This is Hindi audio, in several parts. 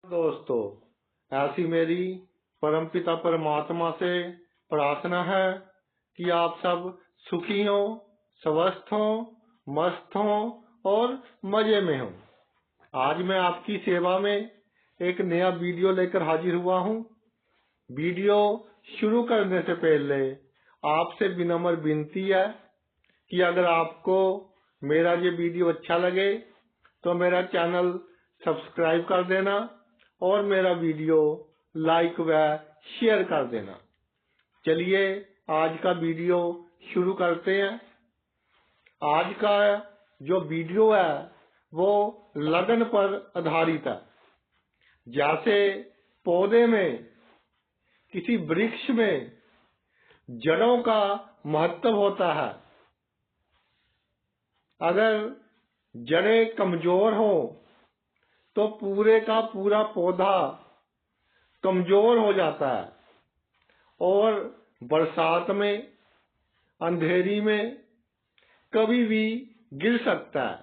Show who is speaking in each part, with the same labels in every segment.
Speaker 1: दोस्तों, ऐसी मेरी परमपिता परमात्मा से प्रार्थना है कि आप सब सुखी हो, स्वस्थ हो, मस्त हो और मजे में हो। आज मैं आपकी सेवा में एक नया वीडियो लेकर हाजिर हुआ हूँ। वीडियो शुरू करने से पहले आपसे विनम्र विनती है कि अगर आपको मेरा ये वीडियो अच्छा लगे तो मेरा चैनल सब्सक्राइब कर देना और मेरा वीडियो लाइक व शेयर कर देना। चलिए आज का वीडियो शुरू करते हैं। आज का जो वीडियो है वो लगन पर आधारित है। जैसे पौधे में, किसी वृक्ष में जड़ों का महत्व होता है। अगर जड़ें कमजोर हो तो पूरे का पूरा पौधा कमजोर हो जाता है और बरसात में, अंधेरी में कभी भी गिर सकता है।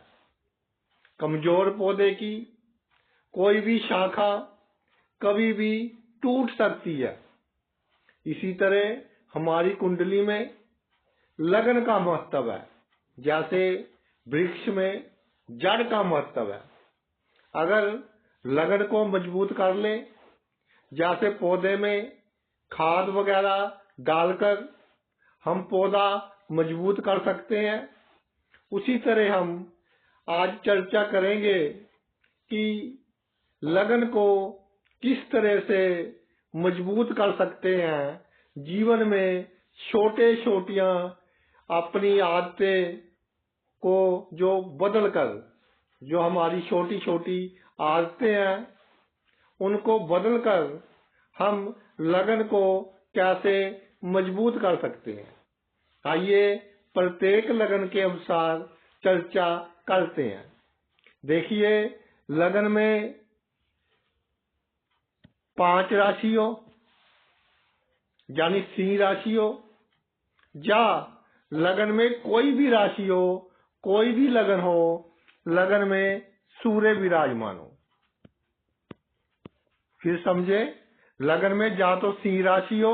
Speaker 1: कमजोर पौधे की कोई भी शाखा कभी भी टूट सकती है। इसी तरह हमारी कुंडली में लगन का महत्व है। जैसे वृक्ष में जड़ का महत्व है। अगर लगन को मजबूत कर ले, जैसे पौधे में खाद वगैरह डालकर हम पौधा मजबूत कर सकते हैं, उसी तरह हम आज चर्चा करेंगे कि लगन को किस तरह से मजबूत कर सकते हैं। जीवन में छोटे छोटियां अपनी आदतें को जो बदल कर, जो हमारी छोटी छोटी आदतें हैं उनको बदल कर हम लगन को कैसे मजबूत कर सकते हैं। आइए प्रत्येक लगन के अनुसार चर्चा करते हैं। देखिए, लगन में 5 राशि हो, यानी सिंह राशि हो, या लगन में कोई भी राशि हो, कोई भी लगन हो, लगन में सूर्य विराजमान हो। फिर समझे, लगन में या तो सिंह राशि हो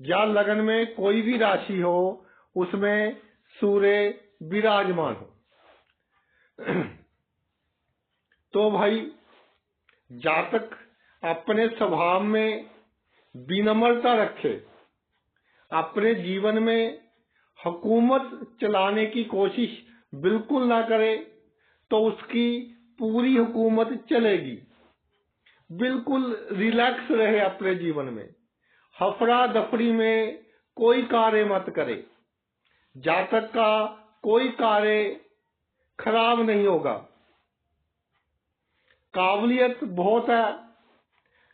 Speaker 1: या लगन में कोई भी राशि हो, उसमें सूर्य विराजमान हो। तो भाई, जातक अपने स्वभाव में विनम्रता रखे, अपने जीवन में हुकूमत चलाने की कोशिश बिल्कुल ना करे तो उसकी पूरी हुकूमत चलेगी। बिल्कुल रिलैक्स रहे अपने जीवन में, हफड़ा दफड़ी में कोई कार्य मत करे। जातक का कोई कार्य खराब नहीं होगा। काबिलियत बहुत है,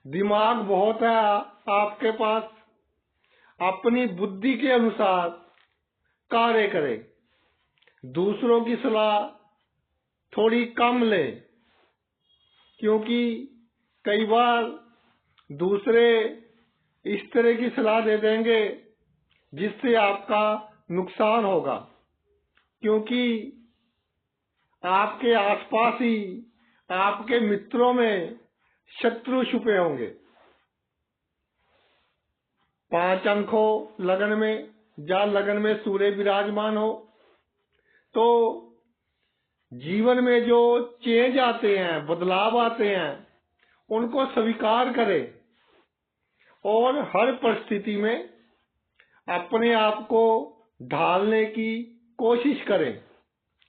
Speaker 1: दिमाग बहुत है आपके पास। अपनी बुद्धि के अनुसार कार्य करें। दूसरों की सलाह थोड़ी कम ले, क्योंकि कई बार दूसरे इस तरह की सलाह दे देंगे जिससे आपका नुकसान होगा, क्योंकि आपके आसपास ही आपके मित्रों में शत्रु छुपे होंगे। 5 अंक हो लगन में, या लगन में सूर्य विराजमान हो, तो जीवन में जो चेंज आते हैं, बदलाव आते हैं, उनको स्वीकार करें और हर परिस्थिति में अपने आप को ढालने की कोशिश करें।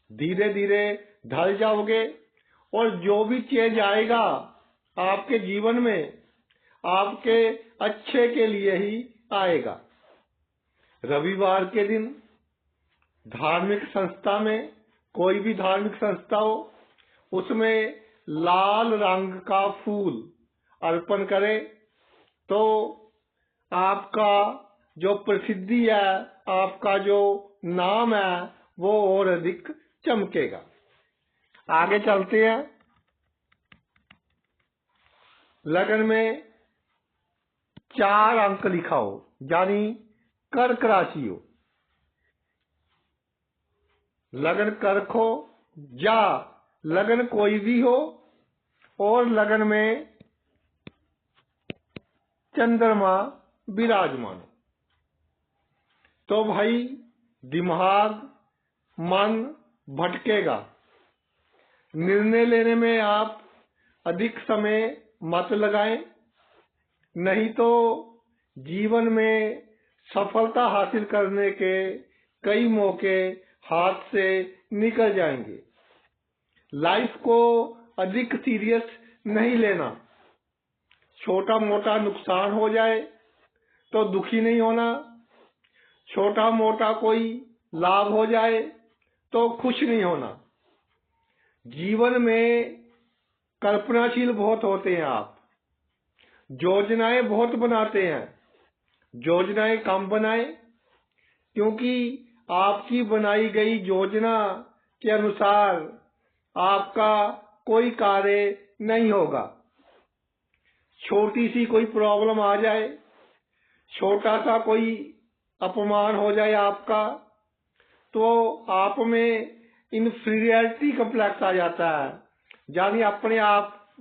Speaker 1: धीरे धीरे ढल जाओगे और जो भी चेंज आएगा आपके जीवन में, आपके अच्छे के लिए ही आएगा। रविवार के दिन धार्मिक संस्था में, कोई भी धार्मिक संस्था हो, उसमें लाल रंग का फूल अर्पण करें तो आपका जो प्रसिद्धि है, आपका जो नाम है, वो और अधिक चमकेगा। आगे चलते हैं। लगन में 4 अंक लिखा हो, यानी कर्क राशि हो। लगन कर्क हो या लगन कोई भी हो और लगन में चंद्रमा विराजमान हो। तो भाई दिमाग मन भटकेगा। निर्णय लेने में आप अधिक समय मत लगाएं, नहीं तो जीवन में सफलता हासिल करने के कई मौके हाथ से निकल जाएंगे। लाइफ को अधिक सीरियस नहीं लेना। छोटा मोटा नुकसान हो जाए तो दुखी नहीं होना, छोटा मोटा कोई लाभ हो जाए तो खुश नहीं होना। जीवन में कल्पनाशील बहुत होते हैं आप, योजनाएं बहुत बनाते हैं। योजनाएं कम बनाएं, क्योंकि आपकी बनाई गई योजना के अनुसार आपका कोई कार्य नहीं होगा। छोटी सी कोई प्रॉब्लम आ जाए, छोटा सा कोई अपमान हो जाए आपका, तो आप में इन्फीरियरिटी कॉम्प्लेक्स आ जाता है, यानी अपने आप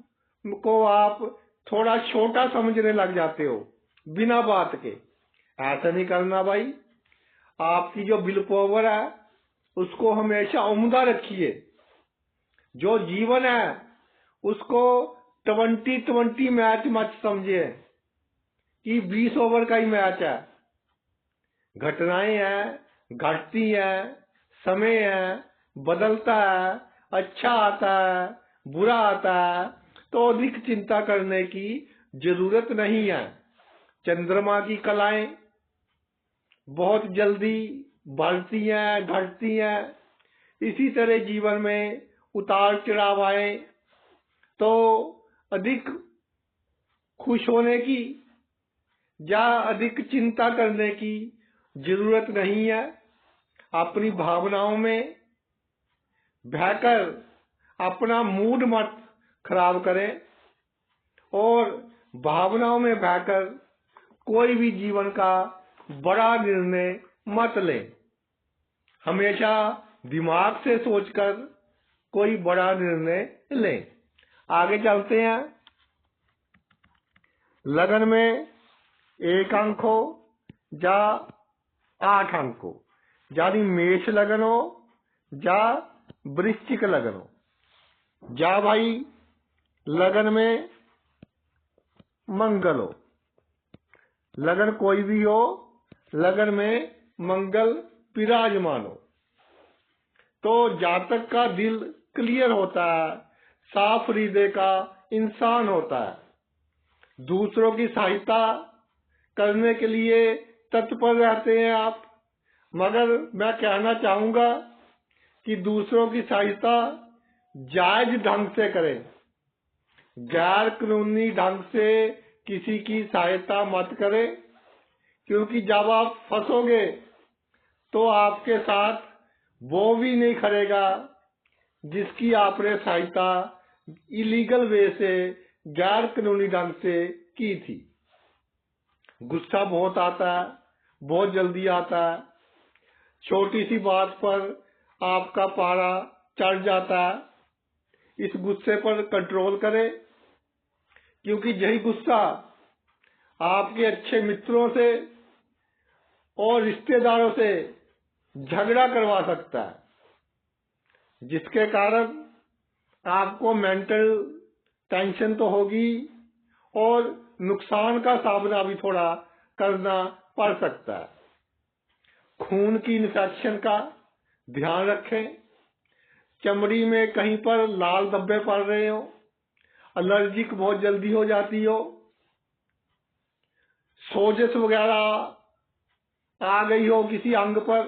Speaker 1: को आप थोड़ा छोटा समझने लग जाते हो बिना बात के। ऐसा नहीं करना भाई। आपकी जो विल पावर है उसको हमेशा उम्दा रखिए। जो जीवन है उसको 20-20 मैच मत समझिए कि 20 ओवर का ही मैच है। घटनाएं हैं, घटती हैं, समय है, बदलता है, अच्छा आता है, बुरा आता है, तो अधिक चिंता करने की जरूरत नहीं है। चंद्रमा की कलाएं बहुत जल्दी बढ़ती हैं, घटती हैं। इसी तरह जीवन में उतार चढ़ाव आए तो अधिक खुश होने की या अधिक चिंता करने की जरूरत नहीं है। अपनी भावनाओं में बहकर अपना मूड मत खराब करें और भावनाओं में बहकर कोई भी जीवन का बड़ा निर्णय मत लें। हमेशा दिमाग से सोचकर कोई बड़ा निर्णय लें। आगे चलते हैं। लगन में 1 अंक हो या 8 अंक हो, यानी मेष लगन हो या वृश्चिक लगन हो, या भाई लगन में मंगल हो। लगन कोई भी हो, लगन में मंगल विराजमान हो तो जातक का दिल क्लियर होता है, साफ हृदय का इंसान होता है। दूसरों की सहायता करने के लिए तत्पर रहते हैं आप। मगर मैं कहना चाहूंगा कि दूसरों की सहायता जायज ढंग से करें। गैर कानूनी ढंग से किसी की सहायता मत करें, क्योंकि जब आप फंसोगे तो आपके साथ वो भी नहीं खड़ेगा जिसकी आपने सहायता इलीगल वे से, गैर कानूनी ढंग से की थी। गुस्सा बहुत आता है, बहुत जल्दी आता है। छोटी सी बात पर आपका पारा चढ़ जाता है। इस गुस्से पर कंट्रोल करें, क्योंकि यही गुस्सा आपके अच्छे मित्रों से और रिश्तेदारों से झगड़ा करवा सकता है, जिसके कारण आपको मेंटल टेंशन तो होगी और नुकसान का सामना भी थोड़ा करना पड़ सकता है। खून की इन्फेक्शन का ध्यान रखें। चमड़ी में कहीं पर लाल धब्बे पड़ रहे हो, एलर्जिक बहुत जल्दी हो जाती हो, सोजस वगैरह आ गई हो किसी अंग पर,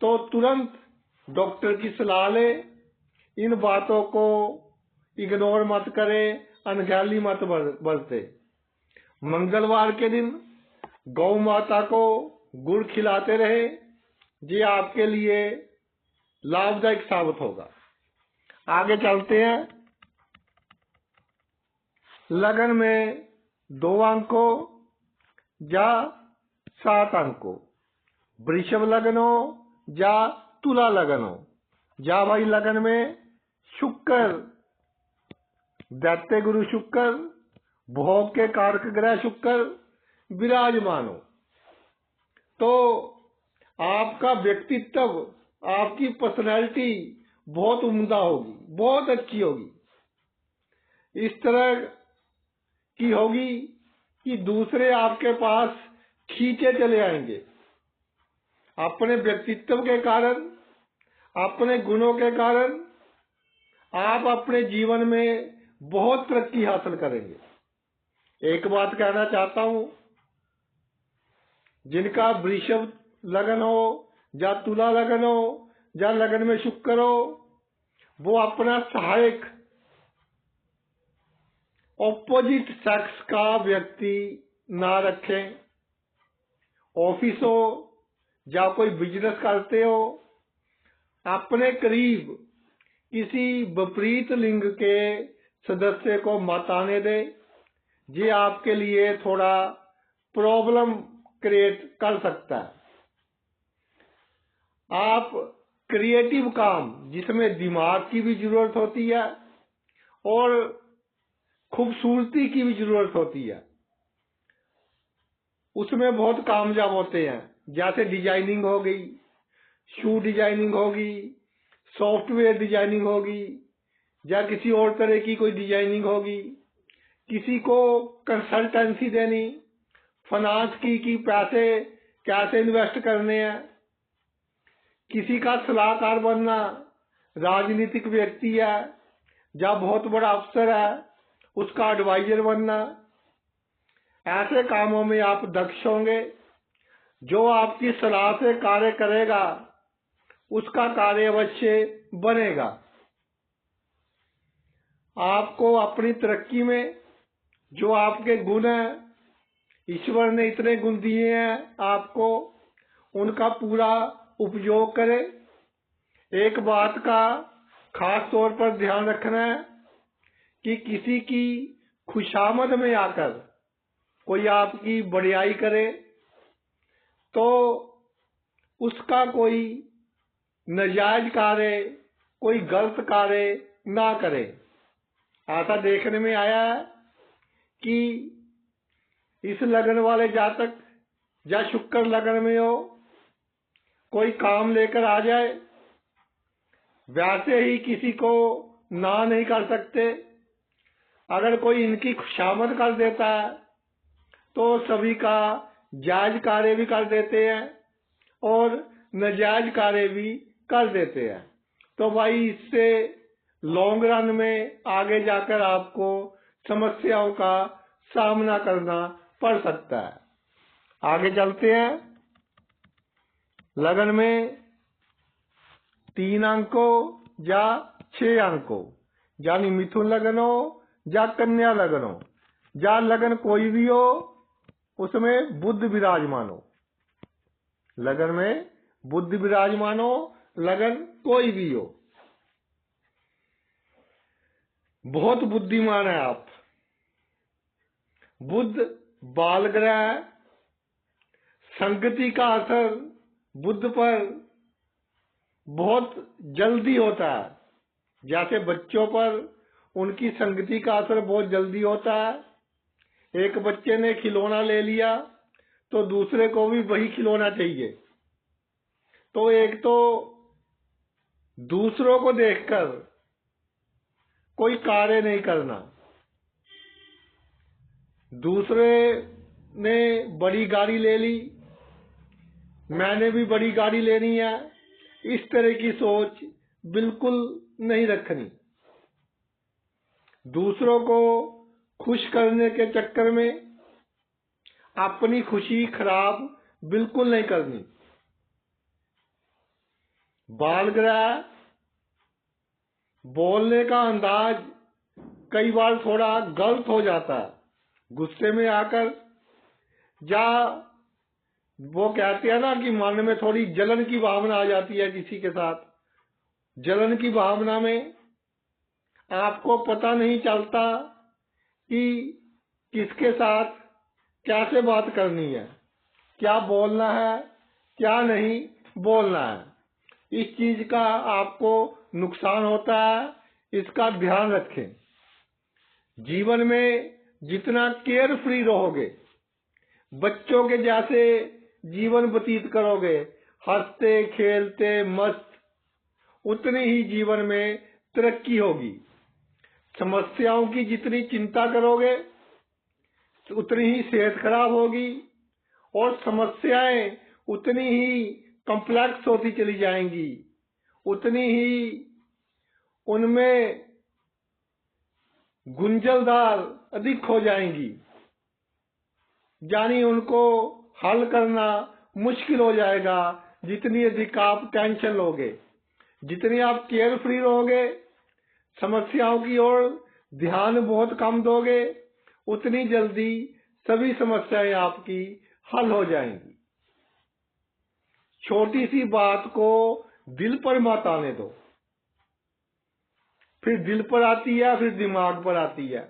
Speaker 1: तो तुरंत डॉक्टर की सलाह लें। इन बातों को इग्नोर मत करें, अनगहली मत बरते। मंगलवार के दिन गौ माता को गुड़ खिलाते रहे, ये आपके लिए लाभदायक साबित होगा। आगे चलते हैं। लगन में 2 अंक हो या 7 अंक हो, वृषभ लगन हो या तुला लगन हो, या भाई लगन में शुक्र, दैत्य गुरु शुक्र भोग के कारक ग्रह शुक्र विराजमान हो तो आपका व्यक्तित्व, आपकी पर्सनैलिटी बहुत उम्दा होगी, बहुत अच्छी होगी। इस तरह की होगी कि दूसरे आपके पास खींचे चले आएंगे। अपने व्यक्तित्व के कारण, अपने गुणों के कारण आप अपने जीवन में बहुत तरक्की हासिल करेंगे। एक बात कहना चाहता हूं, जिनका वृषभ लगन हो या तुला लगन हो या लगन में शुक्र हो, वो अपना सहायक ऑपोजिट सेक्स का व्यक्ति ना रखें। ऑफिस हो या कोई बिजनेस करते हो, अपने करीब किसी विपरीत लिंग के सदस्य को मत आने दे। ये आपके लिए थोड़ा प्रॉब्लम क्रिएट कर सकता है। आप क्रिएटिव काम जिसमें दिमाग की भी जरूरत होती है और खूबसूरती की भी जरूरत होती है, उसमें बहुत कामयाब होते हैं। जैसे डिजाइनिंग हो गई, शू डिजाइनिंग होगी, सॉफ्टवेयर डिजाइनिंग होगी, या किसी और तरह की कोई डिजाइनिंग होगी, किसी को कंसल्टेंसी देनी, फाइनेंस की पैसे कैसे इन्वेस्ट करने हैं, किसी का सलाहकार बनना, राजनीतिक व्यक्ति है या बहुत बड़ा अफसर है उसका एडवाइजर बनना, ऐसे कामों में आप दक्ष होंगे। जो आपकी सलाह से कार्य करेगा उसका कार्य अवश्य बनेगा। आपको अपनी तरक्की में जो आपके गुण हैं, ईश्वर ने इतने गुण दिए हैं आपको, उनका पूरा उपयोग करें। एक बात का खास तौर पर ध्यान रखना है कि किसी की खुशामद में आकर कोई आपकी बड़ाई करे तो उसका कोई नाजायज कार्य, कोई गलत कार्य ना करे। ऐसा देखने में आया है कि इस लगन वाले जातक या शुक्र लगन में हो, कोई काम लेकर आ जाए, वैसे ही किसी को ना नहीं कर सकते। अगर कोई इनकी खुशामद कर देता है तो सभी का जायज कार्य भी कर देते हैं और नाजायज कार्य भी कर देते हैं। तो भाई इससे लॉन्ग रन में आगे जाकर आपको समस्याओं का सामना करना पड़ सकता है। आगे चलते हैं। लगन में 3 अंकों या 6 अंकों, यानी मिथुन लगन हो या कन्या लगन हो या लगन कोई भी हो, उसमें बुध विराजमान हो। लगन में बुध विराजमान हो, लगन कोई भी हो, बहुत बुद्धिमान है आप। बुध बाल ग्रह है। संगति का असर बुध पर बहुत जल्दी होता है। जैसे बच्चों पर उनकी संगति का असर बहुत जल्दी होता है। एक बच्चे ने खिलौना ले लिया तो दूसरे को भी वही खिलौना चाहिए। तो एक तो दूसरों को देखकर कोई कार्य नहीं करना। दूसरे ने बड़ी गाड़ी ले ली, मैंने भी बड़ी गाड़ी लेनी है, इस तरह की सोच बिल्कुल नहीं रखनी। दूसरों को खुश करने के चक्कर में अपनी खुशी खराब बिल्कुल नहीं करनी। बाल ग्रह बोलने का अंदाज कई बार थोड़ा गलत हो जाता है। गुस्से में आकर, या वो कहते हैं ना कि मन में थोड़ी जलन की भावना आ जाती है किसी के साथ। जलन की भावना में आपको पता नहीं चलता कि किसके साथ कैसे बात करनी है, क्या बोलना है, क्या नहीं बोलना है। इस चीज का आपको नुकसान होता है, इसका ध्यान रखें। जीवन में जितना केयर फ्री रहोगे, बच्चों के जैसे जीवन व्यतीत करोगे, हंसते खेलते मस्त, उतनी ही जीवन में तरक्की होगी। समस्याओं की जितनी चिंता करोगे उतनी ही सेहत खराब होगी, और समस्याएं उतनी ही कॉम्प्लेक्स होती चली जाएंगी, उतनी ही उनमें गुंजलदार अधिक हो जाएंगी, यानी उनको हल करना मुश्किल हो जाएगा। जितनी अधिक आप टेंशन लोगे, जितनी आप केयर फ्री रहोगे, समस्याओं की ओर ध्यान बहुत कम दोगे, उतनी जल्दी सभी समस्याएं आपकी हल हो जाएंगी। छोटी सी बात को दिल पर मत आने दो, फिर दिल पर आती है, फिर दिमाग पर आती है,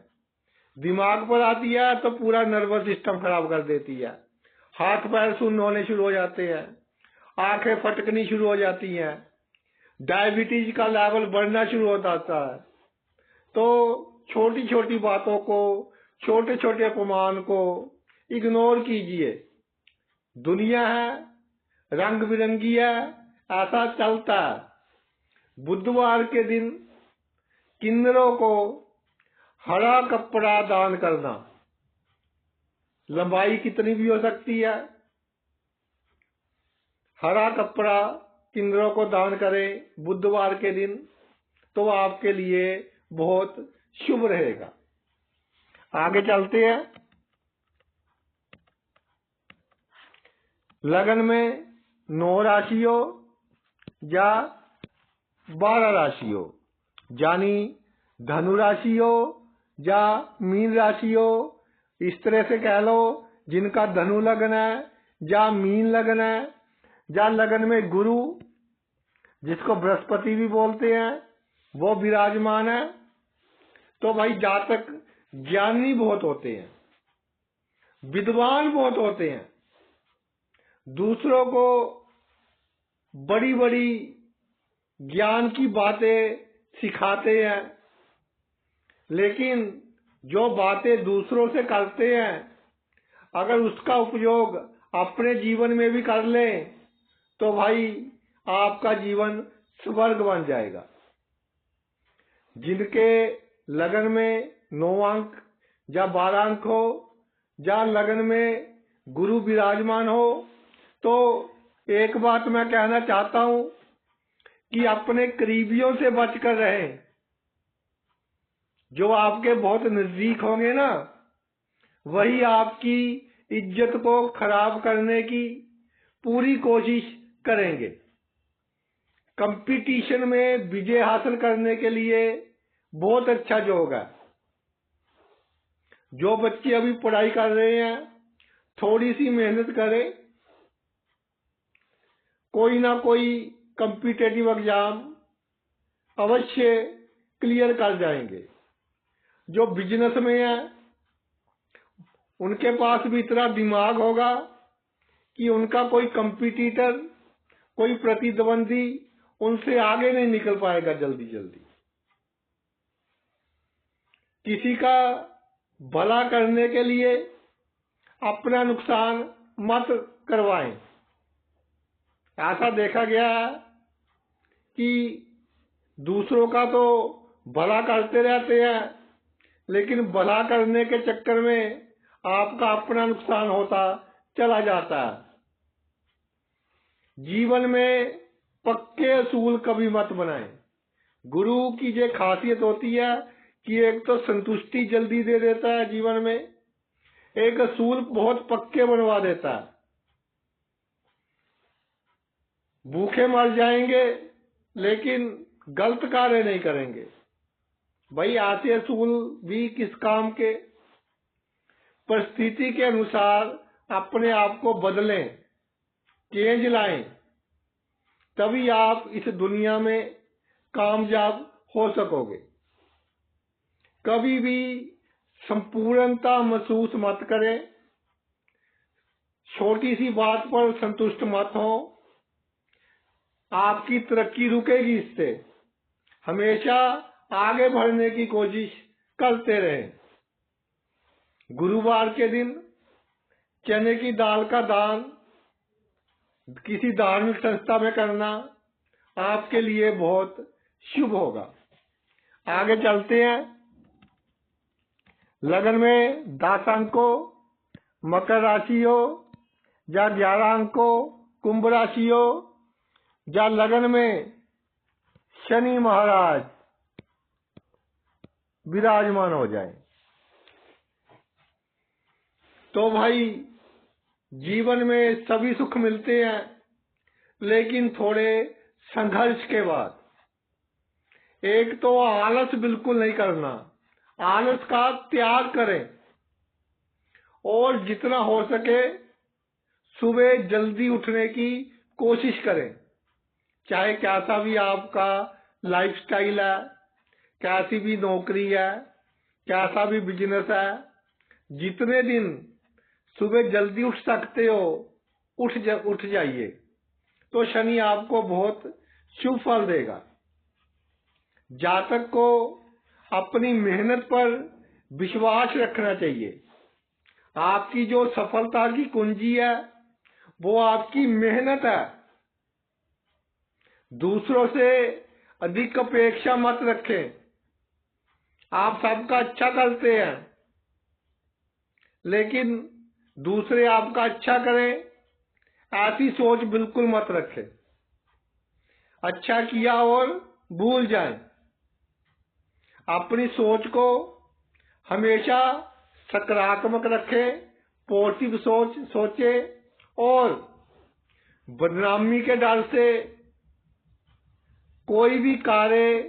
Speaker 1: दिमाग पर आती है तो पूरा नर्वस सिस्टम खराब कर देती है, हाथ पैर सुन्न होने शुरू हो जाते हैं, आंखें फटकनी शुरू हो जाती हैं, डायबिटीज का लेवल बढ़ना शुरू हो जाता है। तो छोटी छोटी बातों को, छोटे छोटे अपमान को इग्नोर कीजिए। दुनिया है, रंग बिरंगी है, ऐसा चलता है। बुधवार के दिन किन्नरों को हरा कपड़ा दान करना, लंबाई कितनी भी हो सकती है, हरा कपड़ा किन्नरों को दान करें बुधवार के दिन, तो आपके लिए बहुत शुभ रहेगा। आगे चलते हैं। लगन में 9 राशियों या 12 राशियों, यानी धनु राशि हो या मीन राशि हो, इस तरह से कह लो, जिनका धनु लगन है या मीन लगन है, या लगन में गुरु, जिसको बृहस्पति भी बोलते हैं, वो विराजमान है, तो भाई जातक ज्ञानी बहुत होते हैं, विद्वान बहुत होते हैं, दूसरों को बड़ी बड़ी ज्ञान की बातें सिखाते हैं। लेकिन जो बातें दूसरों से करते हैं, अगर उसका उपयोग अपने जीवन में भी कर लें तो भाई आपका जीवन स्वर्ग बन जाएगा। जिनके लगन में 9 अंक या 12 अंक हो, या लगन में गुरु विराजमान हो, तो एक बात मैं कहना चाहता हूं कि अपने करीबियों से बचकर रहें। जो आपके बहुत नजदीक होंगे ना, वही आपकी इज्जत को खराब करने की पूरी कोशिश करेंगे। कंपटीशन में विजय हासिल करने के लिए बहुत अच्छा योग है। जो बच्चे अभी पढ़ाई कर रहे हैं, थोड़ी सी मेहनत करें, कोई ना कोई कॉम्पिटिटिव एग्जाम अवश्य क्लियर कर जाएंगे। जो बिजनेस में है, उनके पास भी इतना दिमाग होगा कि उनका कोई कंपटीटर, कोई प्रतिद्वंदी उनसे आगे नहीं निकल पाएगा जल्दी जल्दी। किसी का भला करने के लिए अपना नुकसान मत करवाएं। ऐसा देखा गया है कि दूसरों का तो भला करते रहते हैं, लेकिन भला करने के चक्कर में आपका अपना नुकसान होता चला जाता है। जीवन में पक्के असूल कभी मत बनाएं। गुरु की ये खासियत होती है कि एक तो संतुष्टि जल्दी दे देता है जीवन में, एक असूल बहुत पक्के बनवा देता है। भूखे मर जाएंगे लेकिन गलत कार्य नहीं करेंगे। भाई ऐसे असूल भी किस काम के। परिस्थिति के अनुसार अपने आप को बदलें, चेंज लाएं, तभी आप इस दुनिया में कामयाब हो सकोगे। कभी भी संपूर्णता महसूस मत करें, छोटी सी बात पर संतुष्ट मत हो। आपकी तरक्की रुकेगी इससे। हमेशा आगे बढ़ने की कोशिश करते रहें। गुरुवार के दिन चने की दाल का दान किसी धार्मिक संस्था में करना आपके लिए बहुत शुभ होगा। आगे चलते हैं। लगन में 10 अंक हो, मकर राशि हो या 11 अंक हो, कुंभ राशि हो या लगन में शनि महाराज विराजमान हो जाए, तो भाई जीवन में सभी सुख मिलते हैं, लेकिन थोड़े संघर्ष के बाद। एक तो आलस बिल्कुल नहीं करना, आलस का त्याग करें और जितना हो सके सुबह जल्दी उठने की कोशिश करें। चाहे कैसा भी आपका लाइफस्टाइल है, कैसी भी नौकरी है, कैसा भी बिजनेस है, जितने दिन सुबह जल्दी उठ सकते हो उठ जाइए, तो शनि आपको बहुत शुभ फल देगा। जातक को अपनी मेहनत पर विश्वास रखना चाहिए। आपकी जो सफलता की कुंजी है वो आपकी मेहनत है। दूसरों से अधिक अपेक्षा मत रखें। आप सबका अच्छा करते हैं, लेकिन दूसरे आपका अच्छा करें ऐसी सोच बिल्कुल मत रखें। अच्छा किया और भूल जाएं। अपनी सोच को हमेशा सकारात्मक रखें, पॉजिटिव सोचे और बदनामी के डर से कोई भी कार्य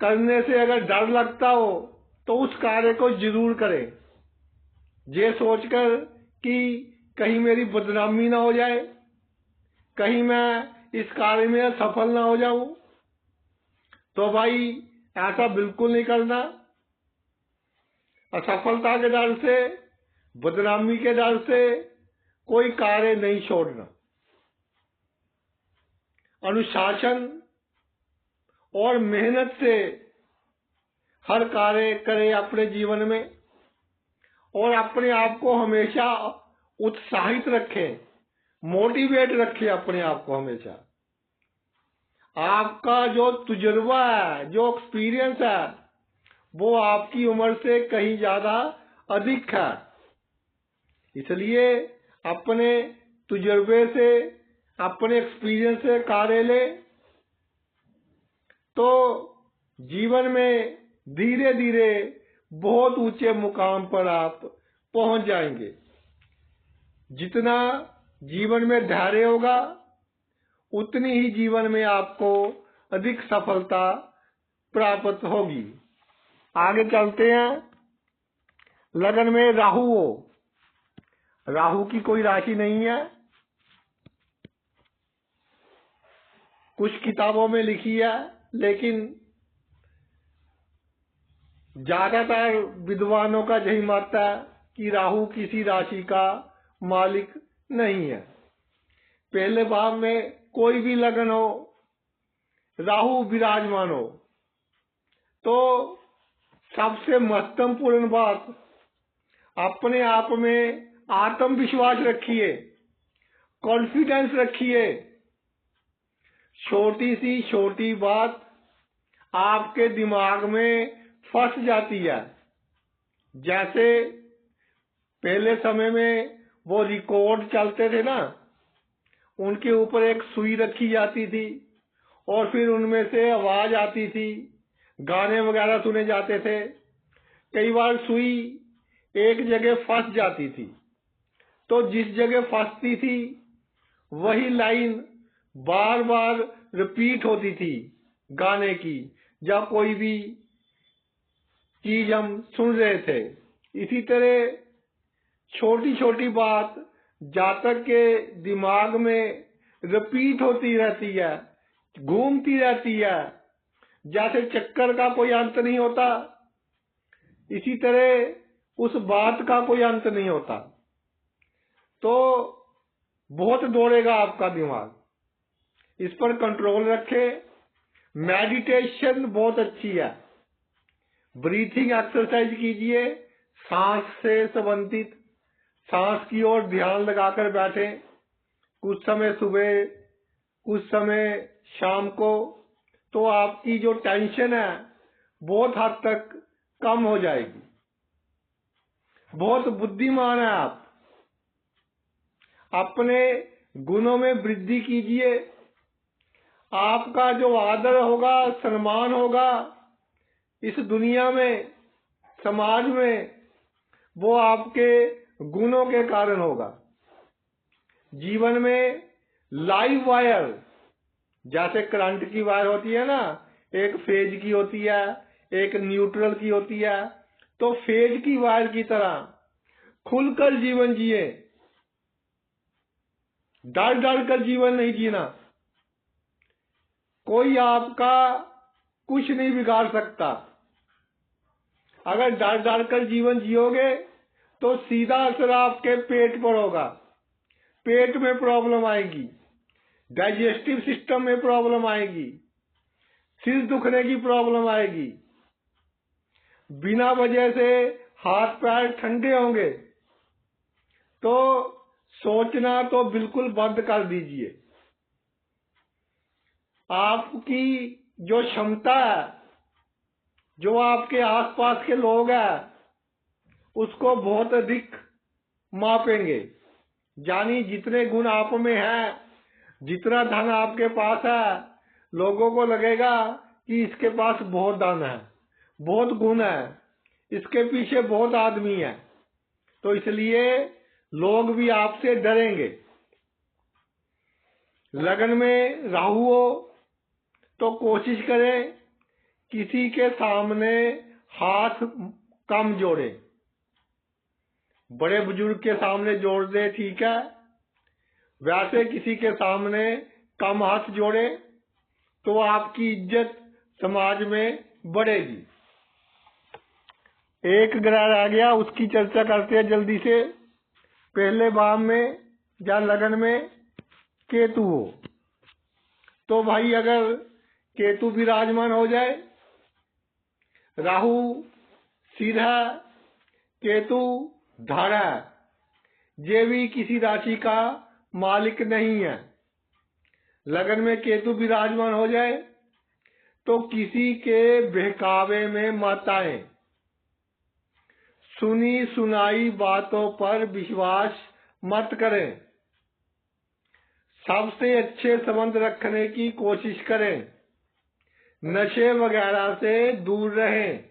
Speaker 1: करने से अगर डर लगता हो तो उस कार्य को जरूर करें, ये सोचकर कि कहीं मेरी बदनामी ना हो जाए, कहीं मैं इस कार्य में सफल ना हो जाऊं। तो भाई ऐसा बिल्कुल नहीं करना। असफलता के डर से, बदनामी के डर से कोई कार्य नहीं छोड़ना। अनुशासन और मेहनत से हर कार्य करें अपने जीवन में और अपने आप को हमेशा उत्साहित रखें, मोटिवेट रखें अपने आप को हमेशा। आपका जो तजुर्बा है, जो एक्सपीरियंस है, वो आपकी उम्र से कहीं ज्यादा अधिक है। इसलिए अपने तजुर्बे से, अपने एक्सपीरियंस से कार्य ले, तो जीवन में धीरे धीरे बहुत ऊंचे मुकाम पर आप पहुंच जाएंगे। जितना जीवन में धैर्य होगा उतनी ही जीवन में आपको अधिक सफलता प्राप्त होगी। आगे चलते हैं। लगन में राहु हो, राहु की कोई राशि नहीं है। कुछ किताबों में लिखी है, लेकिन ज्यादातर विद्वानों का यही मत है कि राहु किसी राशि का मालिक नहीं है। पहले भाव में कोई भी लगन हो, राहु विराजमान हो, तो सबसे महत्वपूर्ण बात, अपने आप में आत्मविश्वास रखिए, कॉन्फिडेंस रखिए। छोटी सी छोटी बात आपके दिमाग में फंस जाती है। जैसे पहले समय में वो रिकॉर्ड चलते थे ना, उनके ऊपर एक सुई रखी जाती थी और फिर उनमें से आवाज आती थी, गाने वगैरह सुने जाते थे। कई बार सुई एक जगह फंस जाती थी, तो जिस जगह फंसती थी वही लाइन बार बार रिपीट होती थी गाने की, जब कोई भी चीज हम सुन रहे थे। इसी तरह छोटी छोटी बात जातक के दिमाग में रिपीट होती रहती है, घूमती रहती है, जैसे चक्कर का कोई अंत नहीं होता, इसी तरह उस बात का कोई अंत नहीं होता। तो बहुत दौड़ेगा आपका दिमाग, इस पर कंट्रोल रखें। मेडिटेशन बहुत अच्छी है। ब्रीथिंग एक्सरसाइज कीजिए, सांस से संबंधित। सांस की ओर ध्यान लगाकर बैठें, कुछ समय सुबह, कुछ समय शाम को, तो आपकी जो टेंशन है बहुत हद तक कम हो जाएगी। बहुत बुद्धिमान है आप। अपने गुणों में वृद्धि कीजिए। आपका जो आदर होगा, सम्मान होगा इस दुनिया में, समाज में, वो आपके गुणों के कारण होगा। जीवन में लाइव वायर, जैसे करंट की वायर होती है ना, एक फेज की होती है, एक न्यूट्रल की होती है, तो फेज की वायर की तरह खुलकर जीवन जिए, डर डर कर जीवन नहीं जीना। कोई आपका कुछ नहीं बिगाड़ सकता। अगर डर डर कर जीवन जियोगे तो सीधा असर आपके पेट पर होगा। पेट में प्रॉब्लम आएगी, डाइजेस्टिव सिस्टम में प्रॉब्लम आएगी, सिर दुखने की प्रॉब्लम आएगी, बिना वजह से हाथ पैर ठंडे होंगे। तो सोचना तो बिल्कुल बंद कर दीजिए। आपकी जो क्षमता है, जो आपके आसपास के लोग हैं, उसको बहुत अधिक मापेंगे। यानी जितने गुण आप में हैं, जितना धन आपके पास है, लोगों को लगेगा कि इसके पास बहुत धन है, बहुत गुण है, इसके पीछे बहुत आदमी है, तो इसलिए लोग भी आपसे डरेंगे। लगन में राहु हो तो कोशिश करें किसी के सामने हाथ कम जोड़े। बड़े बुजुर्ग के सामने जोड़ दे ठीक है, वैसे किसी के सामने कम हाथ जोड़े तो आपकी इज्जत समाज में बढ़ेगी। एक ग्रह रह गया, उसकी चर्चा करते हैं जल्दी से। पहले भाव में या लगन में केतु हो तो भाई, अगर केतु विराजमान हो जाए, राहु सिर है, केतु धड़ है, ये भी किसी राशि का मालिक नहीं है। लगन में केतु विराजमान हो जाए तो किसी के बहकावे में मत आए। सुनी सुनाई बातों पर विश्वास मत करें। सबसे अच्छे संबंध रखने की कोशिश करें। नशे वगैरह से दूर रहें।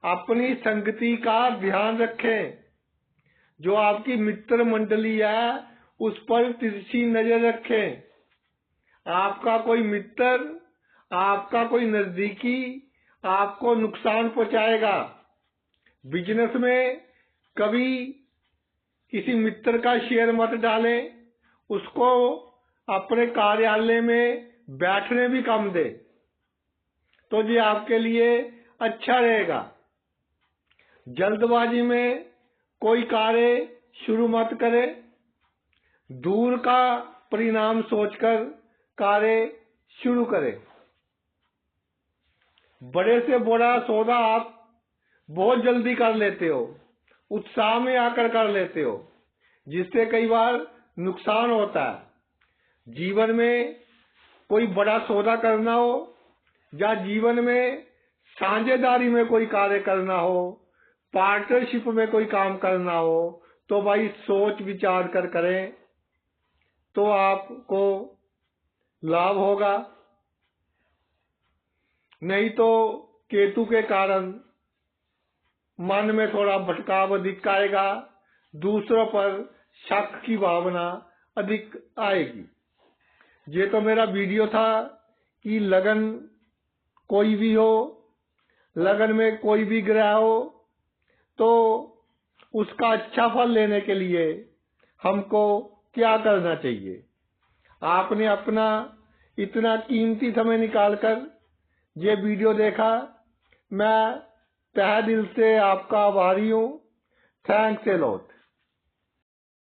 Speaker 1: अपनी संगति का ध्यान रखें। जो आपकी मित्र मंडली है उस पर तिरछी नजर रखें। आपका कोई मित्र, आपका कोई नजदीकी आपको नुकसान पहुंचाएगा। बिजनेस में कभी किसी मित्र का शेयर मत डालें, उसको अपने कार्यालय में बैठने भी कम दे, तो ये आपके लिए अच्छा रहेगा। जल्दबाजी में कोई कार्य शुरू मत करें। दूर का परिणाम सोचकर कार्य शुरू करें। बड़े से बड़ा सौदा आप बहुत जल्दी कर लेते हो, उत्साह में आकर कर लेते हो, जिससे कई बार नुकसान होता है। जीवन में कोई बड़ा सौदा करना हो या जीवन में साझेदारी में कोई कार्य करना हो, पार्टनरशिप में कोई काम करना हो, तो भाई सोच विचार कर करें तो आपको लाभ होगा। नहीं तो केतु के कारण मन में थोड़ा भटकाव अधिक आएगा, दूसरों पर शक की भावना अधिक आएगी। ये तो मेरा वीडियो था कि लगन कोई भी हो, लगन में कोई भी ग्रह हो, तो उसका अच्छा फल लेने के लिए हमको क्या करना चाहिए। आपने अपना इतना कीमती समय निकालकर ये वीडियो देखा, मैं तहे दिल से आपका आभारी हूँ। Thanks a lot.